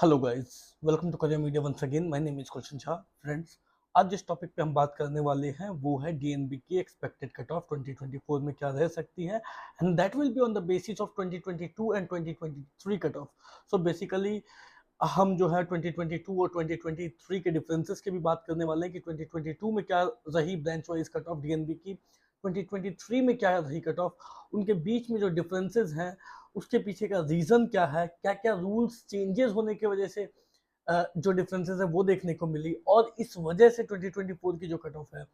Hello guys, welcome to career media once again. My name is Gulshan Shah. Friends, आज जिस topic पे हम बात करने वाले हैं वो है डीएनबी की एक्सपेक्टेड कट ऑफ 2024 में क्या रह सकती है, and that will be on the basis of 2022 and 2023 cut off. So basically हम जो है 2022 और 2023 के डिफरेंसेस की भी बात करने वाले हैं कि 2022 में क्या रही branch wise cut off DNB की, 2023 में क्या रही कट ऑफ, उनके बीच में जो डिफरेंसेस हैं उसके पीछे का रीजन क्या है, क्या क्या रूल्स चेंजेस होने की वजह से जो डिफरेंसेस है वो देखने को मिली, और इस वजह से 2024 की जो कट ऑफ है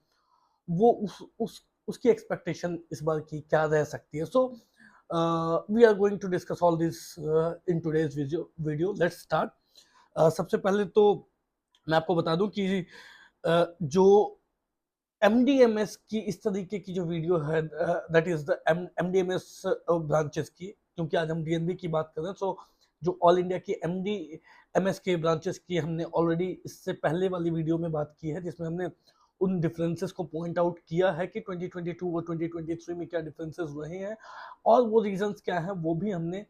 वो उस उसकी एक्सपेक्टेशन इस बार की क्या रह सकती है। So we are going to discuss all this in today's video. Let's start. सबसे पहले तो मैं आपको बता दूं कि जो एमडीएमएस की इस तरीके की जो वीडियो है, that is the MDMS branches की, क्योंकि आज हम डीएनबी की बात कर रहे हैं। सो जो ऑल इंडिया की एमडीएमएस के ब्रांचेस की हमने ऑलरेडी इससे पहले वाली वीडियो में बात की है, जिसमें हमने उन डिफरेंसेस को पॉइंट आउट किया है कि 2022 और 2023 में क्या डिफरेंसेस रहे हैं और वो रीजंस क्या हैं, वो भी हमने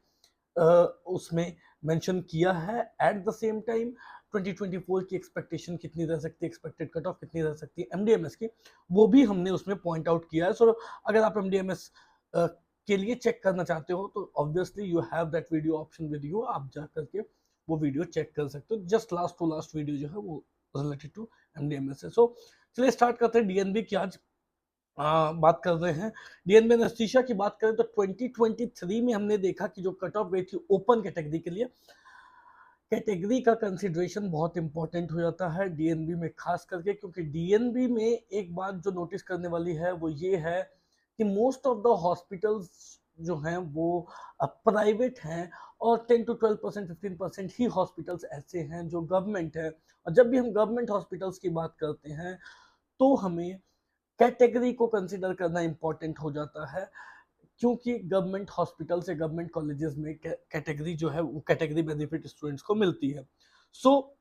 उसमें मेंशन किया है। एट द सेम टाइम 2024 की एक्सपेक्टेशन कितनी रह सकती है, एक्सपेक्टेड कट ऑफ कितनी रह सकती है एमडीएमएस की, वो भी हमने उसमें पॉइंट आउट किया है। सो अगर आप एमडीएमएस के लिए चेक करना चाहते हो तो obviously you have that video option with you, आप जा करके वो वीडियो चेक कर सकते हो। Just last to last video जो है वो रिलेटेड टू एमडीएमएस है। सो चलिए स्टार्ट करते हैं डीएनबी की आज बात कर रहे हैं। डीएनबी एनेस्थीसिया की बात करें तो 2023 में हमने देखा कि जो कट ऑफ गई थी ओपन कैटेगरी के लिए, कैटेगरी का कंसिडरेशन बहुत इंपॉर्टेंट हो जाता है डीएनबी में, खास करके क्योंकि डीएनबी में एक बात जो नोटिस करने वाली है वो ये है कि मोस्ट ऑफ द हॉस्पिटल्स जो हैं वो प्राइवेट हैं, और 10 to 12%, 15% ही हॉस्पिटल्स ऐसे हैं जो गवर्नमेंट है। और जब भी हम गवर्नमेंट हॉस्पिटल्स की बात करते हैं तो हमें कैटेगरी को कंसिडर करना इंपॉर्टेंट हो जाता है, क्योंकि गवर्नमेंट हॉस्पिटल से गवर्नमेंट कॉलेजेस में कैटेगरी जो है वो कैटेगरी बेनिफिट स्टूडेंट्स को मिलती है। सो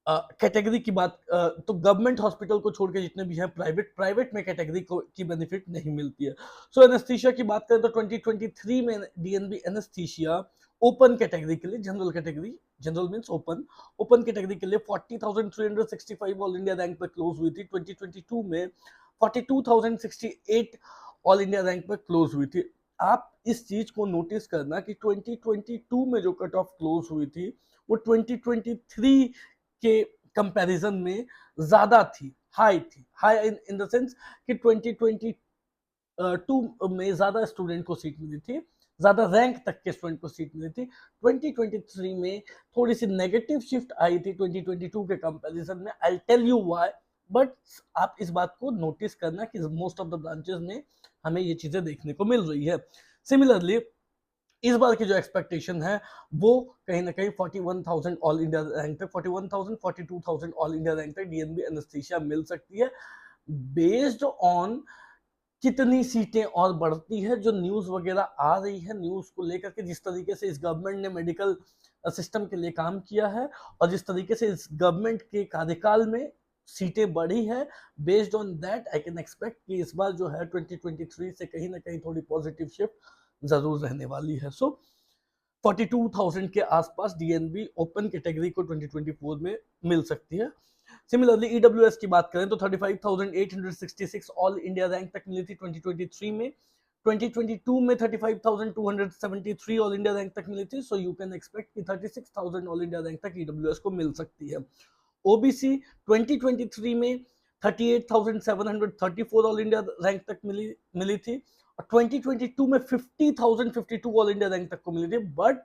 कैटेगरी की बात, तो गवर्नमेंट हॉस्पिटल को छोड़ के जितने भी हैं प्राइवेट में कैटेगरी को की बेनिफिट नहीं मिलती है। सो एनेस्थीसिया की बात करें तो 2023 में डीएनबी एनेस्थीसिया ओपन कैटेगरी के लिए, general category, general means open, open category के लिए 40,365 ऑल इंडिया रैंक पर क्लोज हुई थी। 2022 में 42,068 ऑल इंडिया रैंक पर क्लोज हुई थी। आप इस चीज को नोटिस करना कि 2022 में जो कट ऑफ क्लोज हुई थी वो 2023 के कंपैरिजन में ज्यादा थी, हाई थी। हाई इन द सेंस कि 2022 में ज्यादा स्टूडेंट को सीट मिली थी, ज्यादा रैंक तक के स्टूडेंट को सीट मिली थी। 2023 में थोड़ी सी नेगेटिव शिफ्ट आई थी 2022 के कंपैरिजन में। I tell you why, but आप इस बात को नोटिस करना कि मोस्ट ऑफ द ब्रांचेस में हमें ये चीजें देखने को मिल रही है। सिमिलरली इस बार की जो एक्सपेक्टेशन है वो कहीं ना कहीं 41,000 ऑल इंडिया रैंक तक, 41,000 42,000 ऑल इंडिया रैंक तक डीएनबी एनेस्थीसिया मिल सकती है, बेस्ड ऑन कितनी सीटें और बढ़ती है। जो न्यूज वगैरह आ रही है, न्यूज को लेकर के जिस तरीके से इस गवर्नमेंट ने मेडिकल सिस्टम के लिए काम किया है और जिस तरीके से इस गवर्नमेंट के कार्यकाल में सीटें बढ़ी है, based on that I can expect कि इस बार जो है 2023 से कहीं ना कहीं थोड़ी पॉजिटिव शिफ्ट जरूर रहने वाली है। सो 42,000 के आसपास डीएनबी ओपन कैटेगरी को 2024 में मिल सकती है। सिमिलरली ईडब्ल्यूएस की बात करें तो 35,866 ऑल इंडिया रैंक तक मिली थी 2023 में। 2022 में 35,273 ऑल इंडिया रैंक तक मिली थी। सो यू कैन एक्सपेक्ट कि 36,000 ऑल इंडिया रैंक तक ईडब्ल्यूएस को मिल सकती है। ओबीसी 2023 में 38,734 ऑल इंडिया रैंक तक मिली थी, और 2022 में 50,052 ऑल इंडिया रैंक तक को मिली थी। But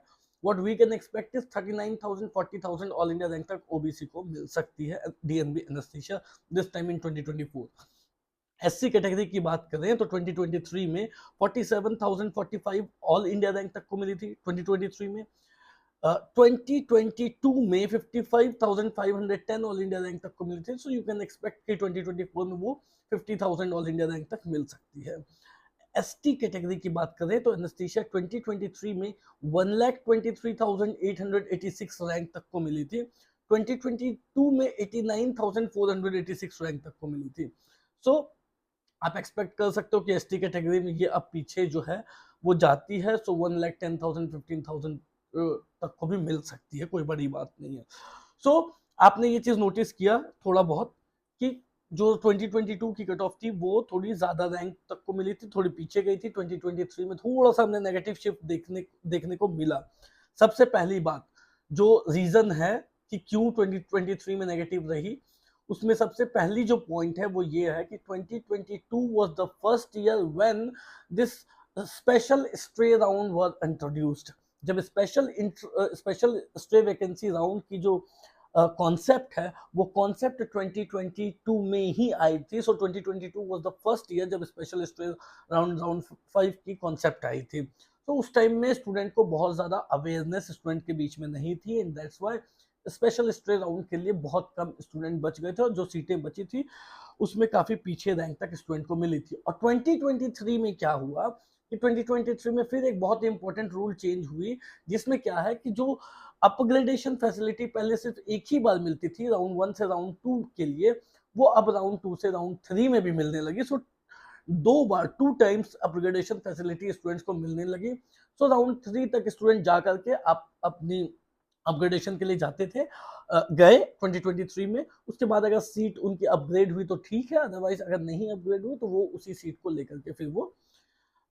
what we can expect is 39,000 40,000 all India rank तक ओबीसी को मिल सकती है DNB anaesthesia this time in 2024। SC category की बात करें तो 2023 में 47,045 ऑल इंडिया रैंक तक को मिली थी 2023 में। 2022 में 55,510 ऑल इंडिया रैंक तक को मिली थी। सो यू कैन एक्सपेक्ट कि 2024 में वो 50,000 ऑल इंडिया रैंक तक मिल सकती है। एसटी कैटेगरी की बात करें तो एनेस्थीसिया 2023 में 1,23,886 रैंक तक को मिली थी। 2022 में 89,486 रैंक तक को मिली थी। सो आप एक्सपेक्ट कर सकते हो कि एसटी कैटेगरी में ये अब पीछे जो है वो जाती है। सो 1,10,000 15,000 तक को भी मिल सकती है, कोई बड़ी बात नहीं है। सो आपने ये चीज नोटिस किया थोड़ा बहुत कि जो 2022 की कट ऑफ थी वो थोड़ी ज्यादा रैंक तक को मिली थी, थोड़ी पीछे गई थी। 2023 में थोड़ा सा हमने नेगेटिव शिफ्ट देखने को मिला। सबसे पहली बात जो रीजन है कि क्यों 2023 में नेगेटिव रही, उसमें सबसे पहली जो पॉइंट है वो ये है कि 2022 was the first year when this special stray round was introduced. जब स्पेशल स्ट्रे वैकेंसी राउंड की जो कॉन्सेप्ट है वो कॉन्सेप्ट 2022 में ही आई थी। सो 2022 वाज द फर्स्ट ईयर जब स्पेशल स्ट्रे राउंड 5 की कॉन्सेप्ट आई थी। तो उस टाइम में स्टूडेंट को बहुत ज्यादा अवेयरनेस स्टूडेंट के बीच में नहीं थी, and that's why special stray round के लिए बहुत कम स्टूडेंट बच गए थे, और जो सीटें बची थी उसमें काफी पीछे रैंक तक स्टूडेंट को मिली थी। और 2023 में क्या हुआ कि 2023 में फिर एक बहुत इंपॉर्टेंट रूल चेंज हुई, जिसमें क्या है कि जो अपग्रेडेशन फैसिलिटी पहले सिर्फ एक ही बार मिलती थी राउंड 1 से राउंड 2 के लिए, वो अब राउंड 2 से राउंड 3 में भी मिलने लगी। सो 2 टाइम्स अपग्रेडेशन फैसिलिटी स्टूडेंट्स को मिलने लगी। सो राउंड 3 तक स्टूडेंट जा करके अपनी अपग्रेडेशन के लिए जाते थे, गए 2023 में। उसके बाद अगर सीट उनकी अपग्रेड हुई तो ठीक है, अदरवाइज अगर नहीं अपग्रेड हुई तो वो उसी सीट को लेकर के फिर वो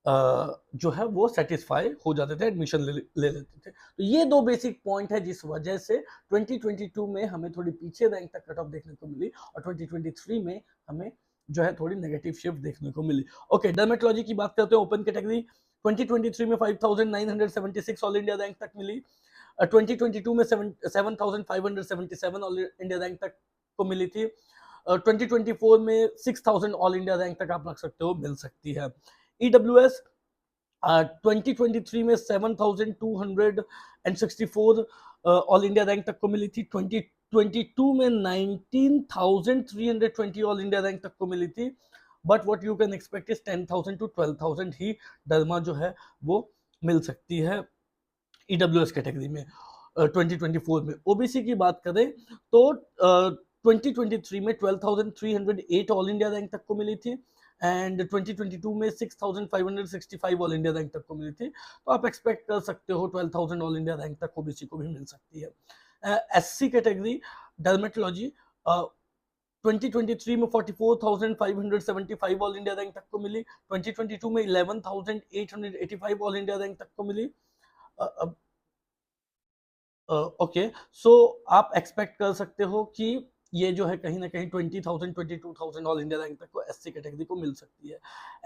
जो है वो सेटिस्फाई हो जाते थे, एडमिशन ले लेते थे। तो ये 2 बेसिक पॉइंट है जिस वजह से 2022 में हमें थोड़ी पीछे रैंक तक कट ऑफ देखने को मिली, और 2023 में हमें जो है थोड़ी नेगेटिव शिफ्ट देखने को मिली। ओके, डर्मेटोलॉजी की बात करते हैं। ओपन कैटेगरी 2023 में 5976 ऑल इंडिया रैंक तक मिली। 2022 में 7577 ऑल इंडिया रैंक तक को मिली थी। 2024 में 6000 ऑल इंडिया रैंक तक आप रख सकते हो, मिल सकती है। EWS 2023 में 7264 ऑल इंडिया रैंक तक को मिली थी। 2022 में 19320 ऑल इंडिया रैंक तक को मिली थी। But what you can expect is 10,000 to 12,000 he derma जो है वो मिल सकती है EWS कैटेगरी में 2024 में। ओबीसी की बात करें तो 2023 में 12,308 ऑल इंडिया रैंक तक को मिली थी, एंड 2022 में 6,565 ऑल इंडिया रैंक तक को मिली थी। तो आप एक्सपेक्ट कर सकते हो 12,000 ऑल इंडिया रैंक तक ओबीसी को भी मिल सकती है। एससी कैटेगरी डर्मेटोलॉजी 2023 में 44,575 ऑल इंडिया रैंक तक को मिली। 2022 में 11,885 ऑल इंडिया रैंक तक को मिली। ओके, सो आप एक्सपेक्ट कर सकते हो कि ये जो है कहीं ना कहीं 20,000 22,000 ऑल इंडिया रैंक तक को एससी कैटेगरी को मिल सकती है।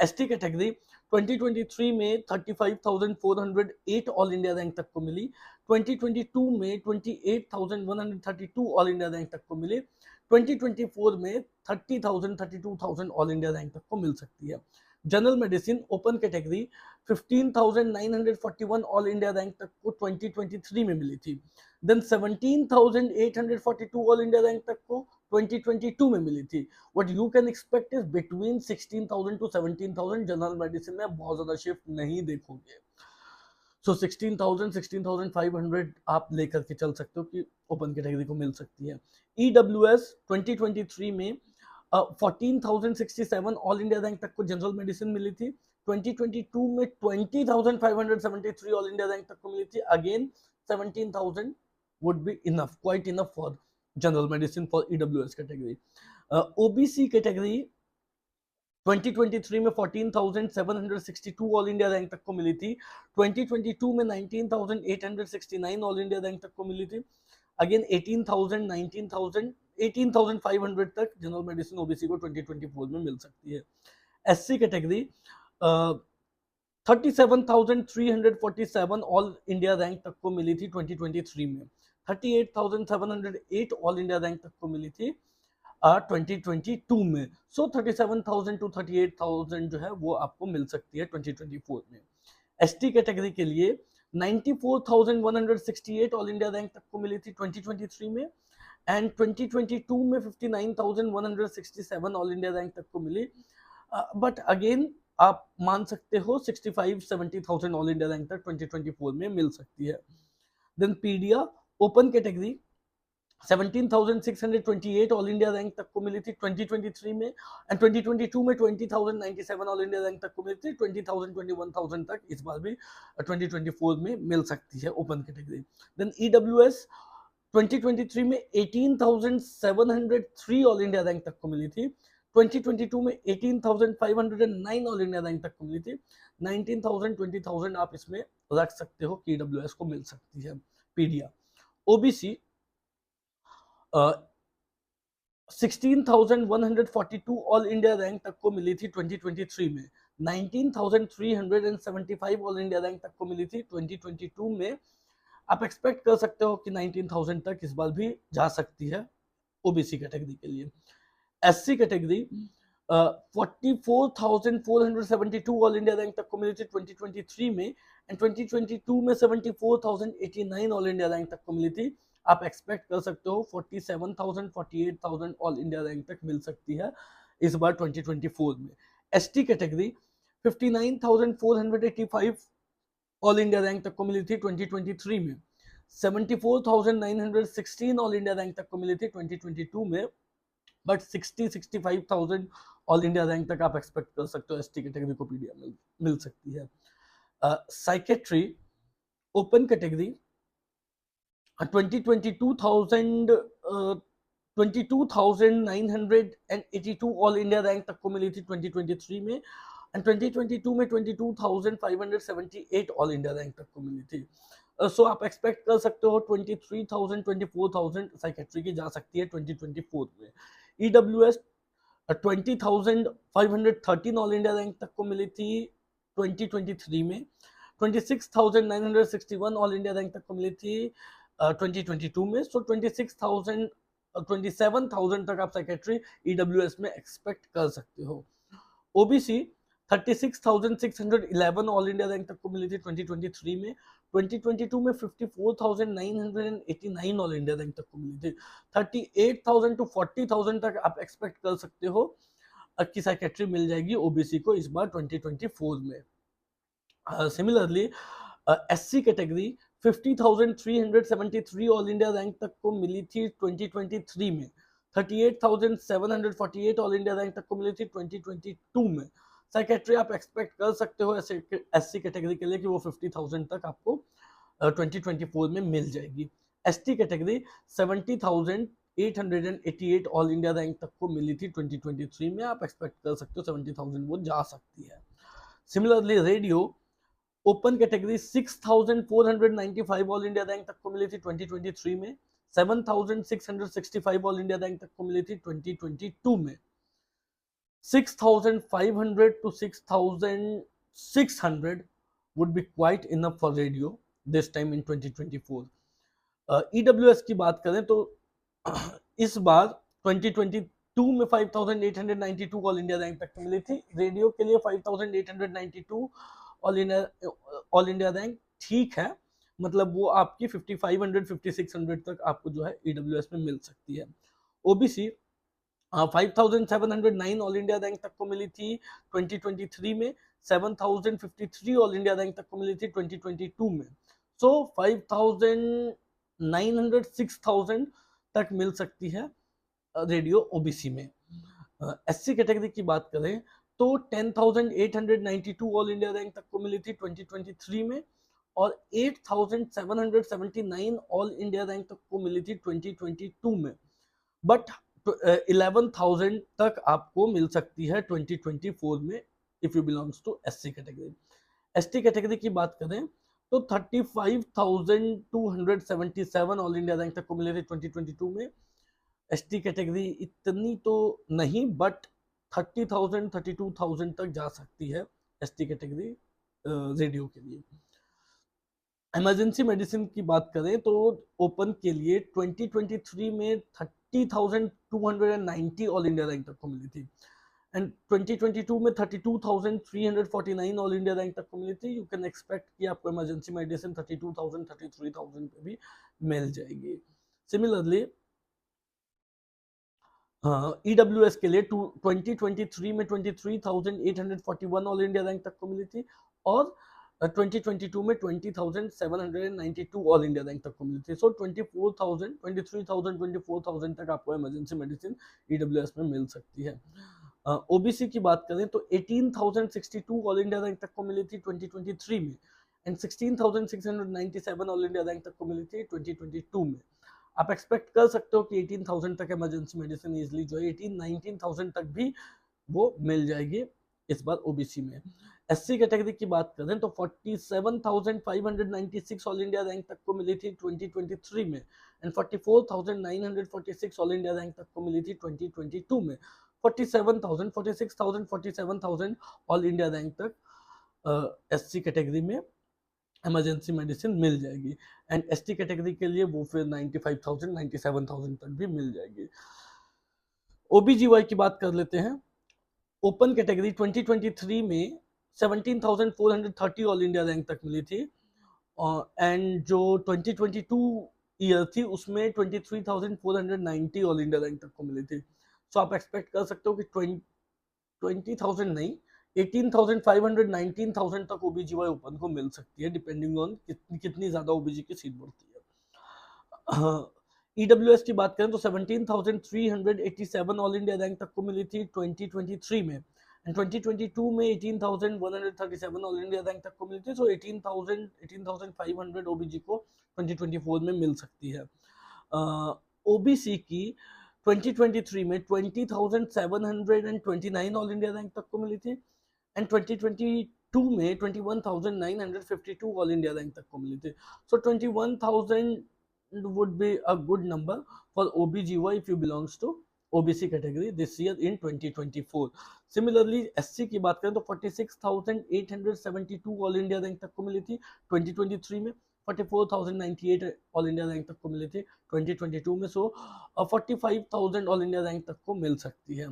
एसटी कैटेगरी 2023 में 35,408 ऑल इंडिया रैंक तक को मिली। 2022 में 28,132 ऑल इंडिया रैंक तक को मिली। 2024 में 30,000 32,000 ऑल इंडिया रैंक तक को मिल सकती है। General medicine open category 15,941 all India rank तक को 2023 में मिली थी। देन 17,842 ऑल इंडिया रैंक तक को 2022 में मिली थी। What you can expect is between 16,000 to 17,000। General medicine में बहुत ज्यादा शिफ्ट नहीं देखोगे। सो 16,000 16,500 आप लेकर के चल सकते हो कि ओपन कैटेगरी को मिल सकती है। EWS 2023 में 14,067 ऑल इंडिया रैंक तक को जनरल मेडिसिन मिली थी। 2022 में 20,573 ऑल इंडिया रैंक तक को मिली थी। Again 17,000 would be enough, quite enough for general medicine for EWS category. OBC category 2023 में 14,762 ऑल इंडिया रैंक तक को मिली थी। 2022 में 19,869 ऑल इंडिया रैंक तक को मिली थी। अगेन 18,000 19,000 18,500 तक जनरल मेडिसिन ओबीसी को 2024 में मिल सकती है। SC category 37,347 all India rank तक को मिली थी 2023 में। 38,708 ऑल इंडिया रैंक तक को मिली थी 2022 में। सो 37,000 to 38,000 जो है वो आपको मिल सकती है 2024 में। एसटी कैटेगरी के लिए 94,168 ऑल इंडिया रैंक तक को मिली थी 2023 में, एंड 2022 में 59,167 ऑल इंडिया रैंक तक को मिली। बट अगेन आप मान सकते हो 65-70,000 ऑल इंडिया रैंक तक 2024 में मिल सकती है। देन पीडिया open category 17,628 all India rank तक को मिली थी 2023 में, एंड 2022 में 20,097 ऑल इंडिया रैंक तक को मिली थी। 20,000 21,000 तक इस बार भी 2024 में मिल सकती है ओपन कैटेगरी। देन ईडब्ल्यूएस 2023 में 18,703 ऑल इंडिया रैंक तक को मिली थी। 2022 में 18,509 ऑल इंडिया रैंक तक को मिली थी। 19,000 20,000 आप इसमें रख सकते हो कि ईडब्ल्यूएस को मिल सकती है। पीडिया ओबीसी 16,142 ऑल इंडिया रैंक तक को मिली थी 2023 में। 19,375 ऑल इंडिया रैंक तक को मिली थी 2022 में। आप एक्सपेक्ट कर सकते हो कि 19,000 तक इस बार भी जा सकती है ओबीसी कैटेगरी के लिए। SC category 44,472 all India rank तक को मिली थी 2023 में, एंड 2022 में 74,089 ऑल इंडिया रैंक तक को मिली थी। आप एक्सपेक्ट कर सकते हो 47,000 48,000 ऑल इंडिया रैंक तक मिल सकती है इस बार 2024 में। ST category 59,485 all India rank तक को मिली थी 2023 में। 74,916 ऑल इंडिया रैंक तक को मिली थी 2022 में, बट 65,000 ऑल इंडिया रैंक तक आप एक्सपेक्ट कर सकते हो एसटी कैटेगरी को पीडीएम मिल सकती है। Psychiatry open category 22,982 all India rank तक को मिली थी 2023 में, एंड 2022 में 22,578 ऑल इंडिया रैंक तक को मिली थी। सो आप एक्सपेक्ट कर सकते हो 23,000 24,000 साइकेट्री की जा सकती है 2024 में। ईडब्ल्यूएस 20,513 ऑल इंडिया रैंक तक को मिली थी 2023 में। 26,961 ऑल इंडिया रैंक तक को मिली थी 2022 में। सो 26,000 27,000 तक आप सेक्रेटरी ईडब्ल्यूएस में एक्सपेक्ट कर सकते हो। ओबीसी 36,611 ऑल इंडिया रैंक तक को मिली थी 2023 में। 2022 में 54,989 ऑल इंडिया रैंक तक को मिली थी। 38,000 to 40,000 तक आप एक्सपेक्ट कर सकते हो कि सेक्रेटरी मिल जाएगी ओबीसी को इस बार 2024 में। Similarly SC category 50,373 all India rank तक को मिली थी 2023 में। 38,748 ऑल इंडिया रैंक तक को मिली थी 2022 में। सेक्रेटरी आप एक्सपेक्ट कर सकते हो एससी कैटेगरी के लिए कि वो 50,000 तक आपको 2024 में मिल जाएगी। ST category 70,888 all India rank तक को मिली थी 2023 में। आप एक्सपेक्ट कर सकते हो 70,000 वो जा सकती है। Similarly radio open category 6,495 all India rank तक को मिली थी 2023 में। 7,665 ऑल इंडिया रैंक तक को मिली थी 2022 में। 6,500 to 6,600 would be quite enough for radio this time in 2024. EWS की बात करें तो इस बार 2022 में 5,892 ऑल इंडिया रैंक तक मिली थी। रेडियो के लिए 5,892 ऑल इंडिया रैंक ठीक है, मतलब वो आपकी 5,500 5,600 तक आपको जो है EWS में मिल सकती है। ओबीसी 5,709 ऑल इंडिया रैंक तक को मिली थी 2023 में। 7,053 ऑल इंडिया रैंक तक को मिली थी 2022 में। सो 5,900 6,000 तक मिल सकती है रेडियो ओबीसी में। एससी कैटेगरी की बात करें तो 10,892 ऑल इंडिया रैंक तक को मिली थी 2023 में, और 8,779 ऑल इंडिया रैंक तक को मिली थी 2022 में, बट 11,000 तक आपको मिल सकती है 2024 में if you belongs to SC category. ST category की बात करें तो 35,277 ऑल इंडिया रैंक तक को मिले थे 2022 में। एसटी कैटेगरी इतनी तो नहीं, बट 30,000 32,000 तक जा सकती है एसटी कैटेगरी रेडियो के लिए। इमरजेंसी मेडिसिन की बात करें तो ओपन के लिए 2023 में 30,290 ऑल इंडिया रैंक तक को मिली थी, एंड 2022 में 32,349 ऑल इंडिया रैंक तक को मिली थी। यू कैन एक्सपेक्ट कि आपको इमरजेंसी मेडिसिन 32,000 33,000 पे भी मिल जाएगी। सिमिलरली EWS के लिए 2023 में 23,841 ऑल इंडिया रैंक तक को मिली थी, और 2022 में 20,792 ऑल इंडिया रैंक तक को मिली थी। सो 24,000, 23,000, 24,000 तक आपको इमरजेंसी मेडिसिन ईडब्ल्यूएस में मिल सकती है। ओबीसी की बात करें तो 18,062 ऑल इंडिया रैंक तक को मिली थी 2023 में, एंड 16,697 ऑल इंडिया रैंक तक को मिली थी 2022 में। आप एक्सपेक्ट कर सकते हो कि 18,000 तक इमरजेंसी मेडिसिन इजिली जो है 18-19,000 तक भी वो मिल जाएगी इस बार ओबीसी में। एससी कैटेगरी की बात करें तो 47,596 ऑल इंडिया रैंक तक को मिली थी 2023 में, एंड 44,946 ऑल इंडिया रैंक तक को मिली थी 2022 में। 47,000, 46,000, 47,000 ऑल इंडिया रैंक तक एससी कैटेगरी में इमरजेंसी मेडिसिन मिल जाएगी, एंड एसटी कैटेगरी के लिए वो फिर 95,000, 97,000 तक भी मिल जाएगी। ओबीजीवाई की बात कर लेते हैं। ओपन कैटेगरी 2023 में 17,430 ऑल इंडिया रैंक तक मिली थी, एंड जो 2022 ईयर थी उसमें 23,490 ऑल इंडिया रैंक तक को मिली थी। सो आप एक्सपेक्ट कर सकते हो कि 20,000 नहीं, 18,500, 19,000 तक ओबीजीवाई ओपन को मिल सकती है, डिपेंडिंग ऑन कितनी ज्यादा ओबीजी की सीट बढ़ती है। ईडब्ल्यूएस की बात करें तो 17,387 ऑल इंडिया रैंक तक को मिली थी 2023 में, एंड 2022 में 18,137 ऑल इंडिया रैंक तक को मिली थी। सो 18,000, 18,500 ओबीजी को 2024 में मिल सकती है। ओबीसी की 2023 में 20,729 ऑल इंडिया रैंक तक को मिली थी, एंड 2022 में 21,952 ऑल इंडिया रैंक तक को मिली थी। सो 21,000 would be a good number for OBGY if you belongs to OBC category this year in 2024. Similarly, SC की बात करें तो 46,872 ऑल इंडिया रैंक तक को मिली थी 2023 में, 44,098 ऑल इंडिया रैंक तक को मिली थी 2022 में। सो 45,000 ऑल इंडिया रैंक तक को मिल सकती है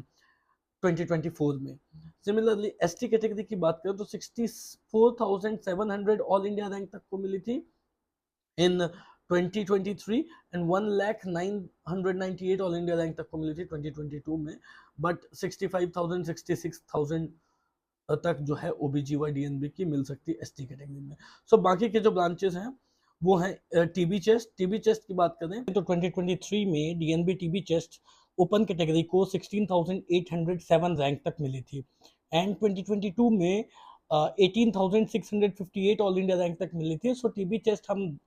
2024 में। सिमिलरली एसटी कैटेगरी की बात करें तो 64,700 ऑल इंडिया रैंक तक को मिली थी इन 2023, एंड 1,0998 ऑल इंडिया रैंक तक को मिली थी 2022 में, बट 65,000, 66,000 तक जो है ओबीजीवाई डीएनबी की मिल सकती है एसटी कैटेगरी में। सो बाकी के जो ब्रांचेस हैं वो हैं टीबी चेस्ट। टीबी चेस्ट की बात करें तो 2023 में DNB TB chest open category को 16,807 रैंक तक मिली थी, एंड 2022 में 18,658 ऑल इंडिया रैंक तक मिली थी। सो टीबी चेस्ट हम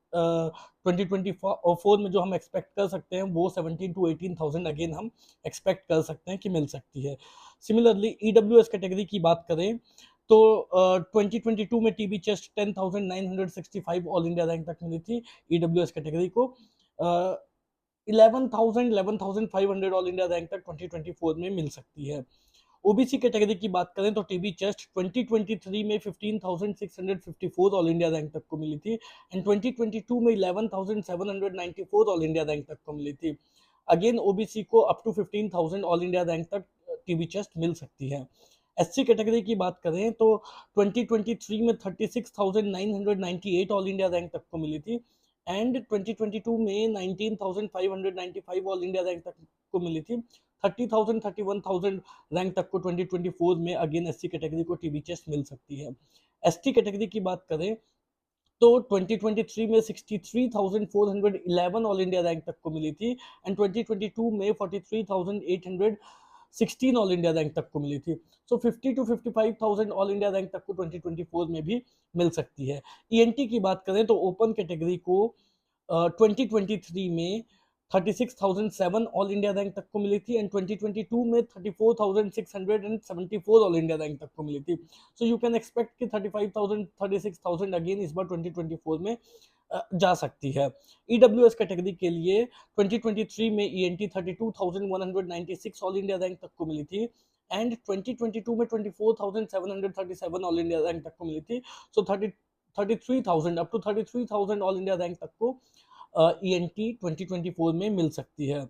2024 में जो हम एक्सपेक्ट कर सकते हैं वो 17,000 to 18,000 अगेन हम एक्सपेक्ट कर सकते हैं कि मिल सकती है। सिमिलरली ईडब्ल्यूएस कैटेगरी की बात करें तो 2022 में TB chest 10,965 all India rank तक मिली थी ईडब्ल्यूएस कैटेगरी को। 11,500 ऑल इंडिया रैंक तक 2024 में मिल सकती है। ओबीसी कैटेगरी की बात करें तो टीबी चेस्ट 2023 में 15,654 ऑल इंडिया रैंक तक को मिली थी, एंड 2022 में 11,794 ऑल इंडिया रैंक तक को मिली थी। अगेन ओबीसी को up to 15,000 all India rank तक टीबी चेस्ट मिल सकती है। एससी कैटेगरी की बात करें तो 2023 में 36,998 ऑल इंडिया रैंक तक को मिली थी, एंड 2022 में 19,595 ऑल इंडिया रैंक तक को मिली थी। 30,000, 31,000 रैंक तक को 2024 में अगेन एससी कैटेगरी को टीबी चेस्ट मिल सकती है। एसटी कैटेगरी की बात करें तो 2023 में 63,411 ऑल इंडिया रैंक तक को मिली थी, एंड 2022 में 43,816 ऑल इंडिया रैंक तक को मिली थी। सो 50 to 55,000 ऑल इंडिया रैंक तक को 2024 में भी मिल सकती है। ईएनटी की बात करें तो ओपन कैटेगरी को 2023 में 36,007 ऑल इंडिया रैंक तक को मिली थी, एंड 2022 में 34,674 ऑल इंडिया रैंक तक को मिली थी। सो यू कैन एक्सपेक्ट कि 35,000, 36,000 अगेन इस बार 2024 में जा सकती है। ईडब्ल्यूएस कैटेगरी के लिए 2023 में ईएनटी 32,196 ऑल इंडिया रैंक तक को मिली थी, एंड 2022 में 24,737 ऑल इंडिया रैंक तक को मिली थी। So 33,000 up to 33,000 all India rank तक को ईएनटी 2024 में मिल सकती है।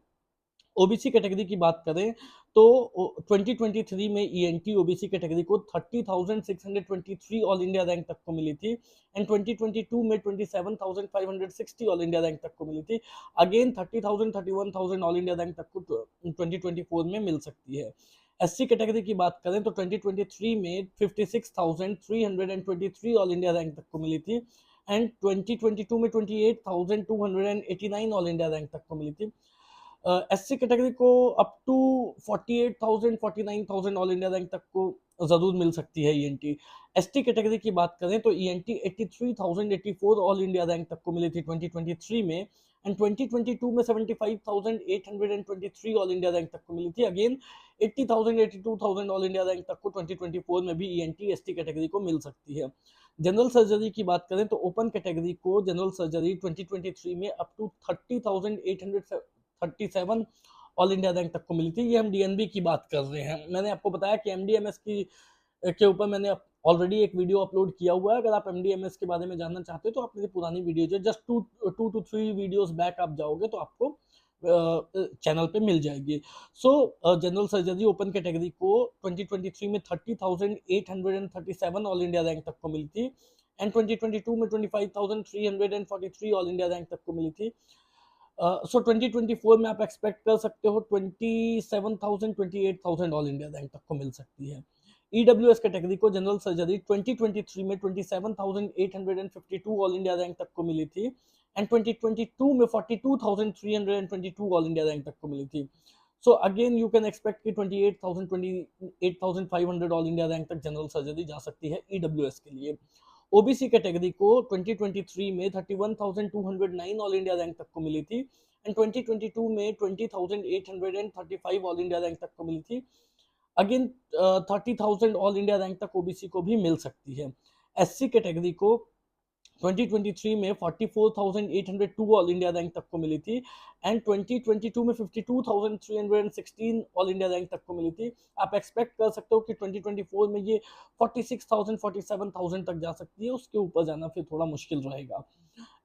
ओबीसी कैटेगरी की बात करें तो 2023 में ईएनटी ओबीसी कैटेगरी को 30,623 ऑल इंडिया रैंक तक को मिली थी, एंड 2022 में 27,560 ऑल इंडिया रैंक तक को मिली थी। अगेन 30,000, 31,000 ऑल इंडिया रैंक तक को 2024 में मिल सकती है। एससी कैटेगरी की बात करें तो 2023 में 56,323 ऑल इंडिया रैंक तक को मिली थी एंड 2022 में 28,289 ऑल इंडिया रैंक तक को मिली थी। एससी कैटेगरी को up to 48,000 49,000 all India rank तक को जरूर मिल सकती है ईएनटी। एसटी कैटेगरी की बात करें तो ईएनटी 83,084 ऑल इंडिया रैंक तक को मिली थी 2023 में एंड 2022 में 75,823 ऑल इंडिया रैंक तक को मिली थी। अगेन 80,000 82,000 ऑल इंडिया रैंक तक को 2024 में भी ईएनटी एसटी कैटेगरी को मिल सकती है। जनरल सर्जरी की बात करें तो ओपन कैटेगरी को जनरल सर्जरी 2023 में up to 30,837 all India rank तक को मिली थी। ये हम डीएनबी की बात कर रहे हैं। मैंने आपको बताया कि एमडीएमएस के ऊपर मैंने ऑलरेडी एक वीडियो अपलोड किया हुआ है। अगर आप एमडीएमएस के बारे में जानना चाहते हो तो आप मेरी पुरानी वीडियो जो जस्ट 2 to 3 वीडियोस बैक आप जाओगे तो आपको चैनल पे मिल जाएगी। सो जनरल सर्जरी ओपन कैटेगरी को 2023 में 30,837 ऑल इंडिया रैंक तक को मिली थी एंड 2022 में 25,343 ऑल इंडिया रैंक तक को मिली थी। सो 2024 में आप एक्सपेक्ट कर सकते हो 27,000 28,000 ऑल इंडिया रैंक तक को मिल सकती है। ईडब्ल्यूएस कैटेगरी को जनरल सर्जरी 2023 में 27,852 ऑल इंडिया रैंक तक को मिली थी एंड 2022 में 42,322 ऑल इंडिया रैंक तक को मिली थी। So again you can expect कि 28,500 ऑल इंडिया रैंक तक जनरल सर्जरी जा सकती है ईडब्ल्यूएस के लिए। ओबीसी कैटेगरी को 2023 में 31,209 ऑल इंडिया रैंक तक को मिली थी एंड 2022 में 20,835 ऑल इंडिया रैंक तक को मिली थी। अगेन 30,000 ऑल इंडिया रैंक तक ओबीसी को भी मिल सकती है। एससी कैटेगरी को 2023 में 44,802 ऑल इंडिया रैंक तक को मिली थी एंड 2022 में 52,316 ऑल इंडिया रैंक तक को मिली थी। आप एक्सपेक्ट कर सकते हो कि 2024 में ये 46,000 47,000 तक जा सकती है। उसके ऊपर जाना फिर थोड़ा मुश्किल रहेगा।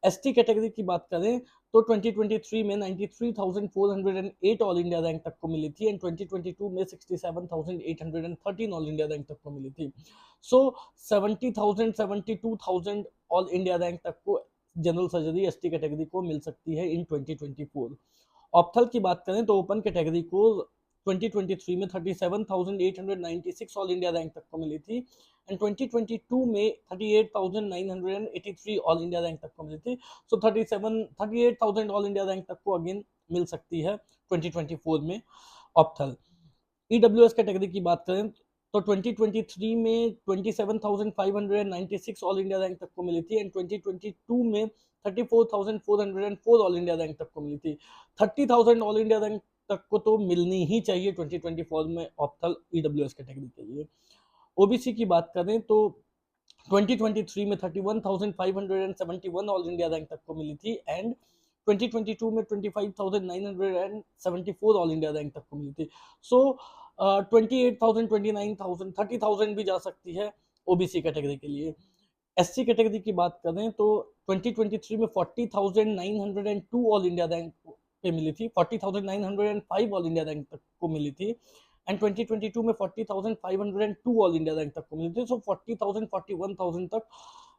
एसटी कैटेगरी की बात करें तो 2023 में 93,408 ऑल इंडिया रैंक तक को मिली थी एंड 2022 में 67,813 ऑल इंडिया रैंक तक को मिली थी। सो 70,000 72,000 ऑल इंडिया रैंक तक को जनरल सर्जरी एसटी कैटेगरी को मिल सकती है इन 2024। ऑप्थल की बात करें तो ओपन कैटेगरी को 2023 में 37,896 ऑल इंडिया रैंक तक को मिली थी एंड 2022 में 38,983 ऑल इंडिया रैंक तक को मिली थी। सो 38,000 ऑल इंडिया रैंक तक को अगेन मिल सकती है 2024 में ऑप्थल। ईडब्ल्यूएस कैटेगरी की बात करें तो 2023 में 27,596 ऑल इंडिया रैंक तक को मिली थी एंड 2022 में 34,404 ऑल इंडिया रैंक तक को मिली थी। 30,000 ऑल इंडिया रैंक तक को तो मिलनी ही चाहिए 2024 में ऑप्थल ईडब्ल्यूएस कैटेगरी के लिए। ओबीसी की बात करें तो 2023 में 31,571 ऑल इंडिया रैंक तक को मिली थी एंड 2022 में 25,974 ऑल इंडिया रैंक तक को मिली थी। सो 28,000 29,000 30,000 भी जा सकती है ओबीसी कैटेगरी के लिए। एससी कैटेगरी की बात करें तो 2023 में 40,902 ऑल इंडिया रैंक पे मिली थी, 40,905 ऑल इंडिया रैंक तक को मिली थी एंड 2022 में 40,502 ऑल इंडिया रैंक तक को मिली थी। सो 40,000 41,000 तक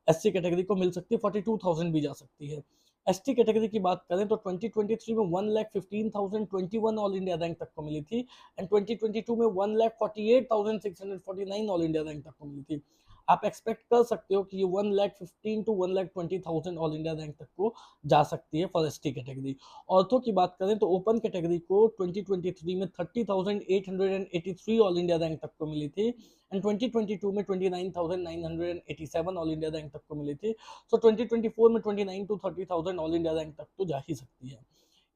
एससी कैटेगरी को मिल सकती है, 42,000 भी जा सकती है। एसटी कैटेगरी की बात करें तो 2023 में 1,15,021 ऑल इंडिया रैंक तक को मिली थी एंड 2022 में 1,48,649 ऑल इंडिया रैंक तक को मिली थी। आप एक्सपेक्ट कर सकते हो कि ये 1,15,000 to 1,20,000 ऑल इंडिया रैंक तक को जा सकती है फॉर एसटी कैटेगरी। ऑर्थो की बात करें तो ओपन कैटेगरी को 2023 में 30,883 ऑल इंडिया रैंक तक को मिली थी एंड 2022 में 29,987 ऑल इंडिया रैंक तक को मिली थी। सो 2024 में 29 to 30,000 ऑल इंडिया रैंक तक तो जा ही सकती है।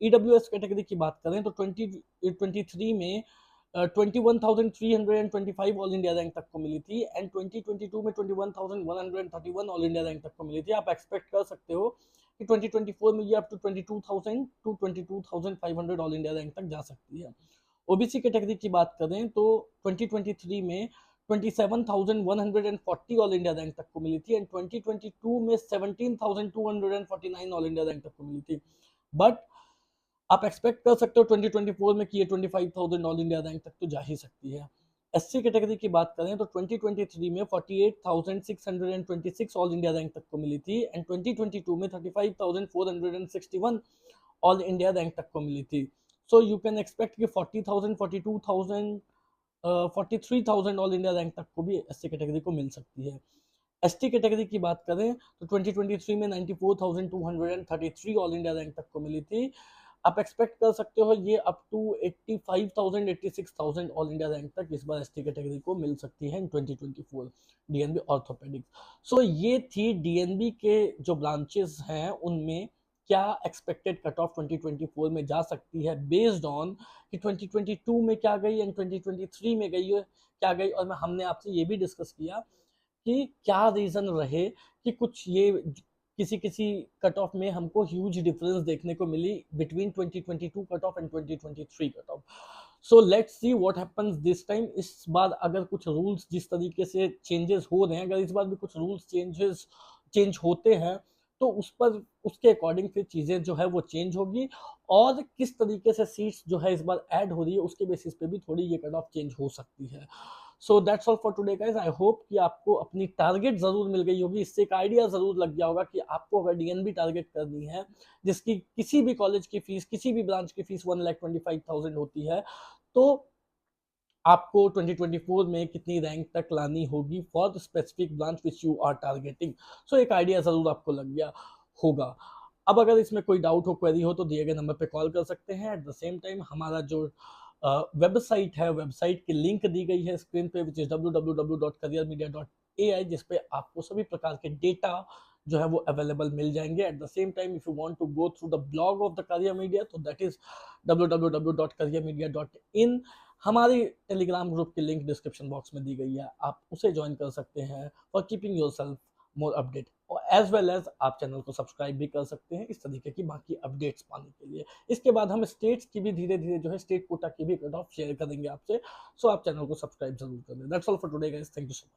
ईडब्ल्यूएस कैटेगरी की बात करें तो 2023 में 21,325 ऑल इंडिया रैंक तक को मिली थी एंड 2022 में 21,131 ऑल इंडिया रैंक तक को मिली थी। आप एक्सपेक्ट कर सकते हो कि 2024 में ये up to 22,000 to 22,500 all India rank तक जा सकती है। ओबीसी कैटेगरी की बात करें तो 2023 में 27,140 ऑल इंडिया रैंक तक को मिली थी एंड 2022 में 17,249 ऑल इंडिया रैंक तक को मिली थी। बट आप एक्सपेक्ट कर सकते हो 2024 में कि ये 25,000 ऑल इंडिया रैंक तक तो जा ही सकती है। एससी कैटेगरी की बात करें तो 2023 में 48,626 ऑल इंडिया रैंक तक को मिली थी एंड 2022 में 35,461 ऑल इंडिया रैंक तक को मिली थी। सो यू कैन एक्सपेक्ट कि 40,000 42,000 43,000 ऑल इंडिया रैंक तक को भी एससी कैटेगरी को मिल सकती है। एसटी कैटेगरी की बात करें तो 2023 में 94,233 ऑल इंडिया रैंक तक को मिली थी। आप एक्सपेक्ट कर सकते हो ये up to 85,000 86,000 all India rank तक इस बार एसटी कैटेगरी को मिल सकती है इन 2024 डीएनबी ऑर्थोपेडिक्स। सो ये थी डीएनबी के जो ब्रांचेस हैं उनमें क्या एक्सपेक्टेड कट ऑफ 2024 में जा सकती है बेस्ड ऑन कि 2022 में क्या गई एंड 2023 में गई क्या गई। और हमने आपसे ये भी डिस्कस किया कि क्या रीजन रहे कि कुछ ये किसी किसी कट ऑफ में हमको ह्यूज डिफरेंस देखने को मिली between 2022 cut off and 2023 cut off. So let's see what happens this time. इस बार अगर कुछ रूल्स जिस तरीके से चेंजेस हो रहे हैं, अगर इस बार भी कुछ रूल्स चेंज होते हैं तो उस पर उसके अकॉर्डिंग फिर चीजें जो है वो चेंज होगी, और किस तरीके से सीट्स जो है इस बार ऐड हो रही है उसके बेसिस पे भी थोड़ी ये कट ऑफ चेंज हो सकती है। So that's all for today guys. I hope कि आपको अपनी टारगेट जरूर मिल गई होगी, इससे एक आइडिया जरूर लग गया होगा कि आपको अगर डीएनबी टारगेट करनी है जिसकी किसी भी कॉलेज की फीस, किसी भी ब्रांच की फीस 1,25,000 होती है, तो आपको 2024 में कितनी रैंक तक लानी होगी for the specific branch which you are targeting. So एक आइडिया जरूर आपको लग गया होगा। अब अगर इसमें कोई डाउट हो, क्वेरी हो, तो दिए गए नंबर पे कॉल कर सकते हैं। एट द सेम टाइम हमारा जो वेबसाइट है, वेबसाइट की लिंक दी गई है स्क्रीन पे, विच इज www.careermedia.ai, जिसपे आपको सभी प्रकार के डेटा जो है वो अवेलेबल मिल जाएंगे। At the same time if you want to go through the blog of the career media तो दैट इज www.careermedia.in। हमारी टेलीग्राम ग्रुप की लिंक डिस्क्रिप्शन बॉक्स में दी गई है, आप उसे ज्वाइन कर सकते हैं for keeping yourself more update, और एज वेल एज आप चैनल को सब्सक्राइब भी कर सकते हैं इस तरीके की बाकी अपडेट्स पाने के लिए। इसके बाद हम स्टेट्स की भी धीरे धीरे जो है स्टेट कोटा की भी कट ऑफ शेयर करेंगे आपसे, सो आप चैनल को सब्सक्राइब जरूर कर लें। That's all for today guys, thank you so much.